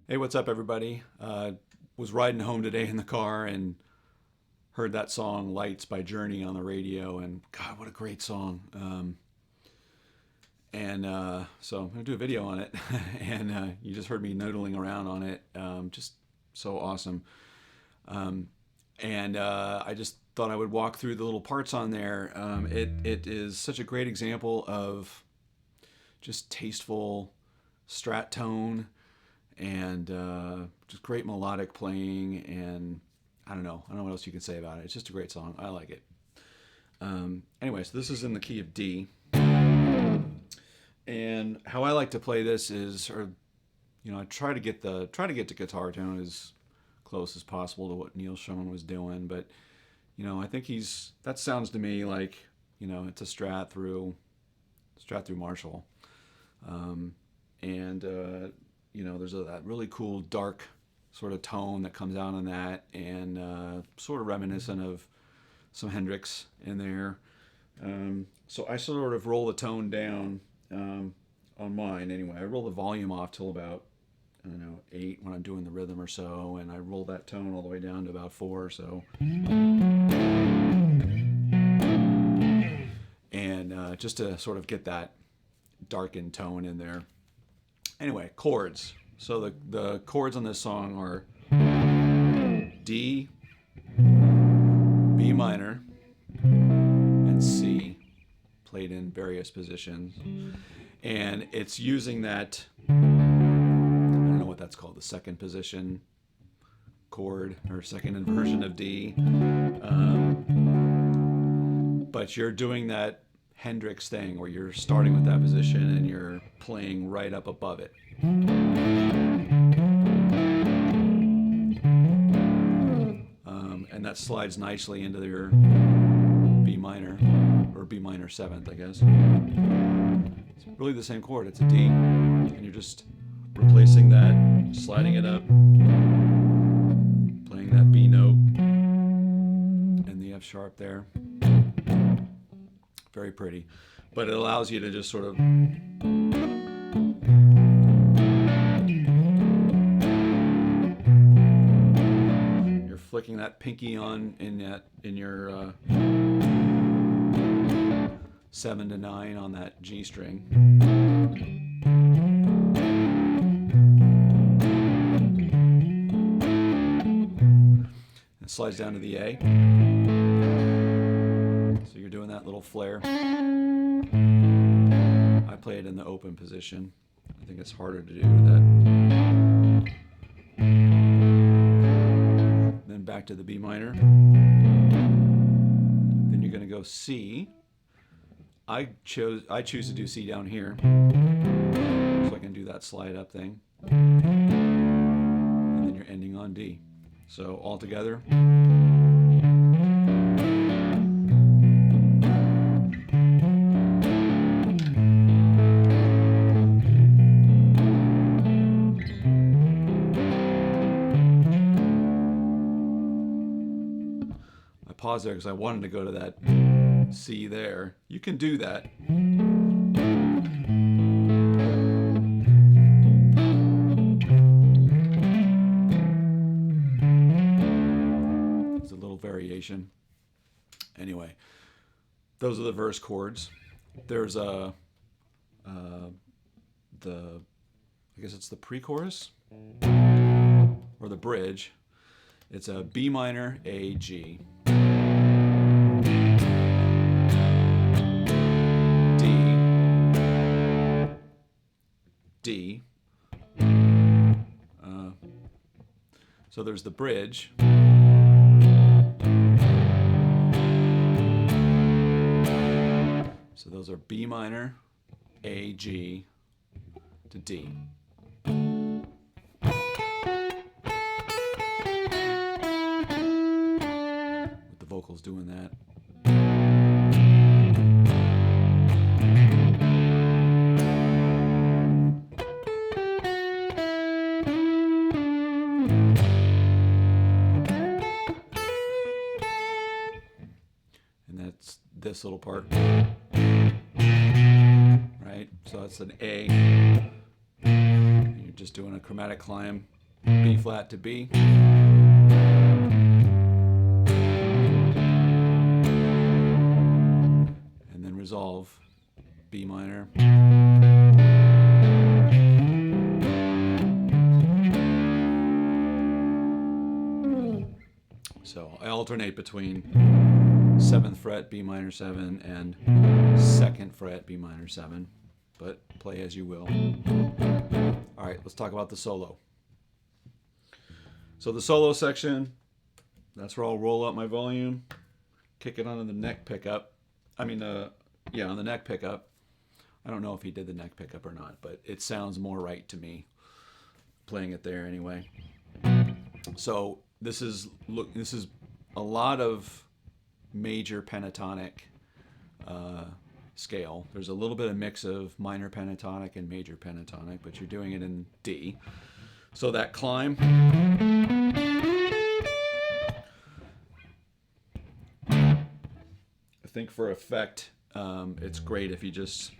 Hey, what's up, everybody? Was riding home today in the car and heard that song "Lights" by Journey on the radio, and God, what a great song! So I'm gonna do a video on it, and you just heard me noodling around on it, just so awesome. Um, I just thought I would walk through the little parts on there. It is such a great example of just tasteful strat tone and just great melodic playing, and I don't know what else you can say about it. It's just a great song. I like it. Anyway, so this is in the key of D, and how I like to play this is, I try to get the guitar tone as close as possible to what Neil Schon was doing, but I think that sounds to me like it's a strat through Marshall, and there's that really cool dark sort of tone that comes out on that, and sort of reminiscent of some Hendrix in there. So I sort of roll the tone down on mine anyway. I roll the volume off till about, I don't know, 8 when I'm doing the rhythm or so, and I roll that tone all the way down to about 4 or so. And just to sort of get that darkened tone in there. Anyway, chords. So the chords on this song are D, B minor, and C, played in various positions. And it's using that, I don't know what that's called, the second position chord, or second inversion of D. But you're doing that Hendrix thing where you're starting with that position and you're playing right up above it. And that slides nicely into your B minor, or B minor 7th, I guess. It's really the same chord. It's a D, and you're just replacing that, sliding it up, playing that B note and the F sharp there. Very pretty, but it allows you to just sort of flicking that pinky on in your 7 to 9 on that G string. It slides down to the A. So you're doing that little flare. I play it in the open position. I think it's harder to do that. Back to the B minor. Then you're going to go C. I choose to do C down here, so I can do that slide up thing. And then you're ending on D. So all together. Pause there because I wanted to go to that C there. You can do that. It's a little variation. Anyway, those are the verse chords. There's I guess it's the pre-chorus or the bridge. It's a B minor, A, G. D. So there's the bridge. So those are B minor, A, G to D. With the vocals doing that. This little part, right? So that's an A. You're just doing a chromatic climb B flat to B. And then resolve B minor. So I alternate between 7th fret B minor 7 and 2nd fret B minor 7, but play as you will. All right, let's talk about the solo. So the solo section, that's where I'll roll up my volume, kick it onto the neck pickup. On the neck pickup. I don't know if he did the neck pickup or not, but it sounds more right to me playing it there anyway. So this is a lot of major pentatonic scale. There's a little bit of mix of minor pentatonic and major pentatonic, but you're doing it in D. So that climb, I think for effect, it's great if you just,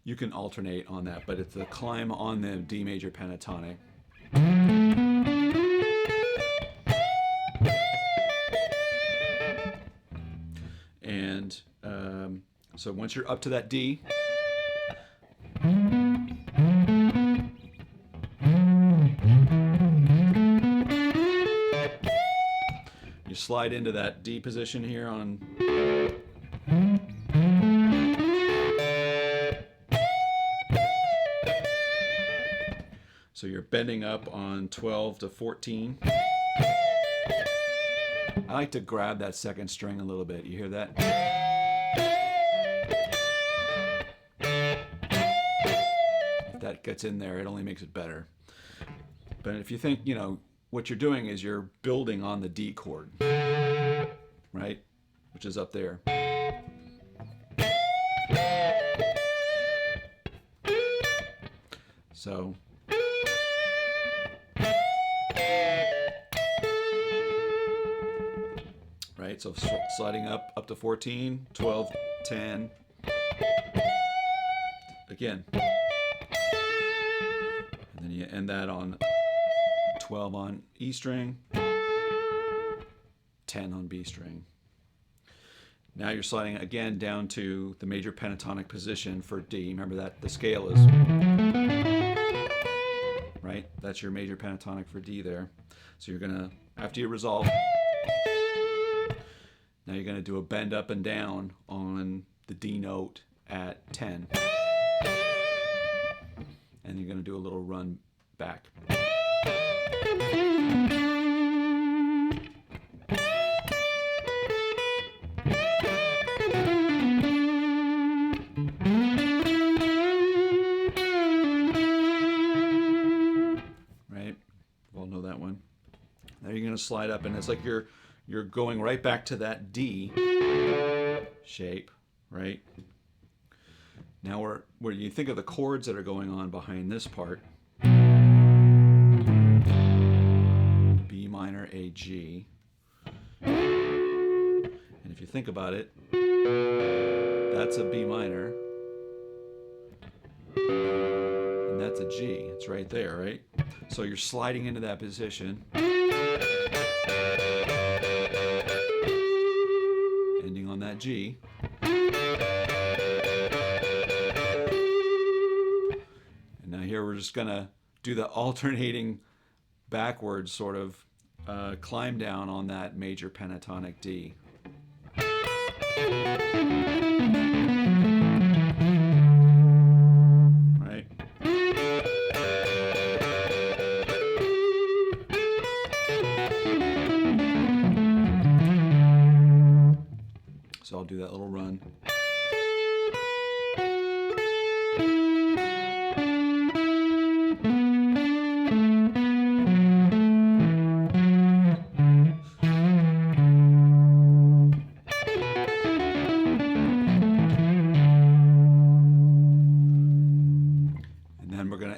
you can alternate on that, but it's the climb on the D major pentatonic. And so once you're up to that D, you slide into that D position here on so you're bending up on 12 to 14. I like to grab that second string a little bit. You hear that? If that gets in there, it only makes it better. But if you think, what you're doing is you're building on the D chord, right? Which is up there. So right, so sliding up to 14, 12, 10. Again. And then you end that on 12 on E string, 10 on B string. Now you're sliding again down to the major pentatonic position for D. Remember that the scale is, right? That's your major pentatonic for D there. So you're gonna, after you resolve, now you're gonna do a bend up and down on the D note at 10. And you're gonna do a little run back. Right? We all know that one. Now you're going to slide up, and it's like you're going right back to that D shape, right? Now where you think of the chords that are going on behind this part. B minor, A, G. And if you think about it, that's a B minor. And that's a G. It's right there, right? So you're sliding into that position. Ending on that G. And now here we're just going to do the alternating backwards sort of climb down on that major pentatonic D. Right? So I'll do that little run.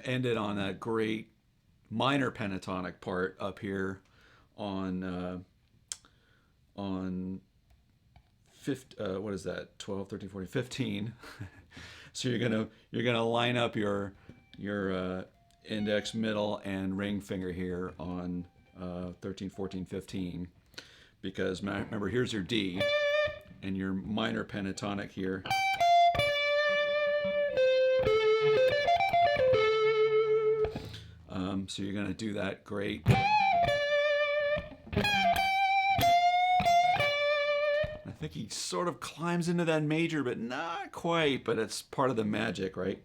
End it on that great minor pentatonic part up here on 15, what is that, 12, 13, 14, 15 So you're gonna line up your index, middle, and ring finger here on 13, 14, 15, because remember, here's your D and your minor pentatonic here. So you're gonna do that great. I think he sort of climbs into that major, but not quite, but it's part of the magic, right?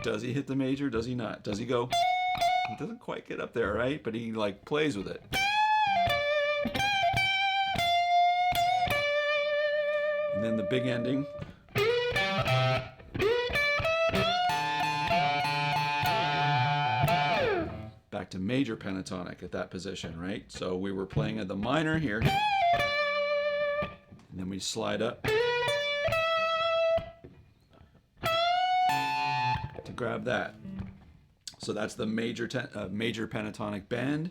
Does he hit the major? Does he not? Does he go? He doesn't quite get up there, right? But he like plays with it. And then the big ending. Back to major pentatonic at that position, right? So we were playing at the minor here. And then we slide up to grab that. So that's the major pentatonic bend.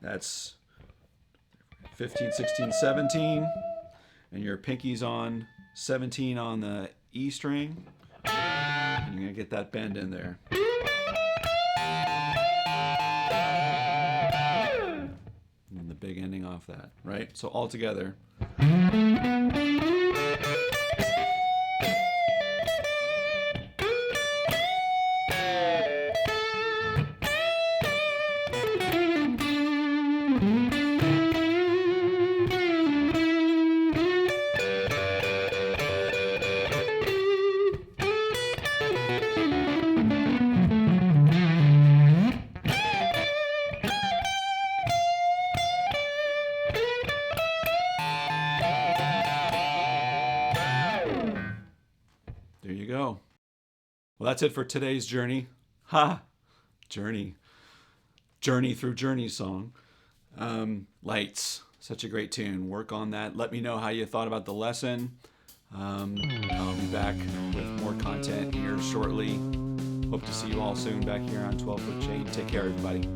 That's 15, 16, 17. And your pinky's on 17 on the E string. And you're going to get that bend in there. And the big ending off that, right? So all together. There you go. Well, that's it for today's journey. Ha! Journey. Journey through Journey song. Lights. Such a great tune. Work on that. Let me know how you thought about the lesson. I'll be back with more content here shortly. Hope to see you all soon back here on 12 Foot Chain. Take care, everybody.